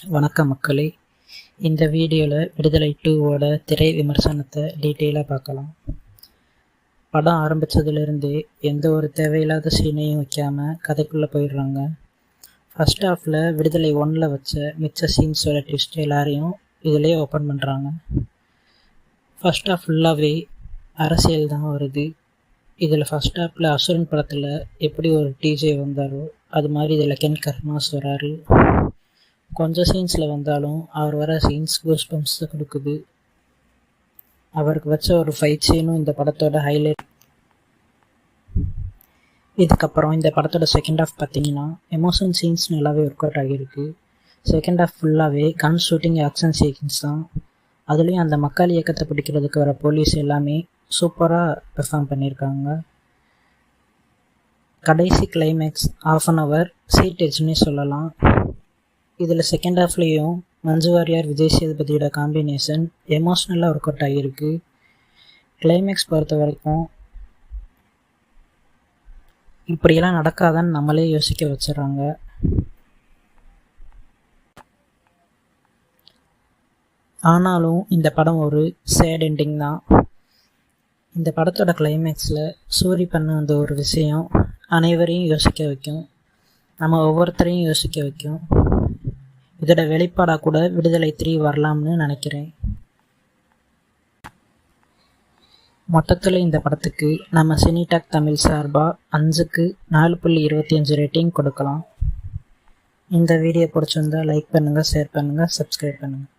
வணக்கம் மக்களே. இந்த வீடியோவில் விடுதலை 2ஓட திரை விமர்சனத்தை டீட்டெயிலாக பார்க்கலாம். படம் ஆரம்பித்ததுலேருந்தே எந்த ஒரு தேவையில்லாத சீனையும் வைக்காமல் கதைக்குள்ளே போயிடுறாங்க. ஃபர்ஸ்ட் ஹாஃபில் விடுதலை 1ல் வச்ச மிச்ச சீன்ஸோட ட்விஸ்ட் எல்லாரையும் இதிலே ஓப்பன் பண்ணுறாங்க. ஃபர்ஸ்ட் ஹாஃப் ஃபுல்லாகவே அரசியல் தான் வருது. இதில் ஃபர்ஸ்ட் ஹாஃபில் அசுரன் படத்தில் எப்படி ஒரு டிஜே வந்தாரோ அது மாதிரி இதில் கென் கர்மாஸ் வராரு. கொஞ்சம் சீன்ஸில் வந்தாலும் அவர் வர சீன்ஸ் கூஸ் பம்ப்ஸ் கொடுக்குது. அவருக்கு வச்ச ஒரு ஃபைட் சீனும் இந்த படத்தோட ஹைலைட். இதுக்கப்புறம் இந்த படத்தோட செகண்ட் ஹாஃப் பார்த்தீங்கன்னா எமோஷன் சீன்ஸ் நல்லாவே ஒர்க் அவுட் ஆகியிருக்கு. செகண்ட் ஹாஃப் ஃபுல்லாகவே கன் ஷூட்டிங் ஆக்ஷன் சீக்வன்ஸ் தான். அதுலேயும் அந்த மக்கள் இயக்கத்தை பிடிக்கிறதுக்கு வர போலீஸ் எல்லாமே சூப்பராக பெர்ஃபார்ம் பண்ணியிருக்காங்க. கடைசி கிளைமேக்ஸ் ½ அன் ஹவர் சீட் எட்ஜ்னே சொல்லலாம். இதில் செகண்ட் ஹாஃப்லேயும் மஞ்சு வாரியார் விஜய் சேதுபதியோட காம்பினேஷன் எமோஷ்னலாக ஒர்க் அவுட் ஆகியிருக்கு. கிளைமேக்ஸ் பொறுத்த வரைக்கும் இப்படியெல்லாம் நடக்காதான்னு நம்மளே யோசிக்க வச்சிடறாங்க. ஆனாலும் இந்த படம் ஒரு சேட் எண்டிங் தான். இந்த படத்தோட கிளைமேக்ஸில் சூரி பண்ண அந்த ஒரு விஷயம் அனைவரையும் யோசிக்க வைக்கும். நம்ம ஒவ்வொருத்தரையும் யோசிக்க வைக்கும். இதோட வெளிப்பாடாக கூட விடுதலை 3 வரலாம்னு நினைக்கிறேன். மொத்தத்தில் இந்த படத்துக்கு நம்ம சினிடாக் தமிழ் சார்பாக 5க்கு 4.25 ரேட்டிங் கொடுக்கலாம். இந்த வீடியோ பிடிச்சிருந்தா லைக் பண்ணுங்கள், ஷேர் பண்ணுங்கள், சப்ஸ்கிரைப் பண்ணுங்கள்.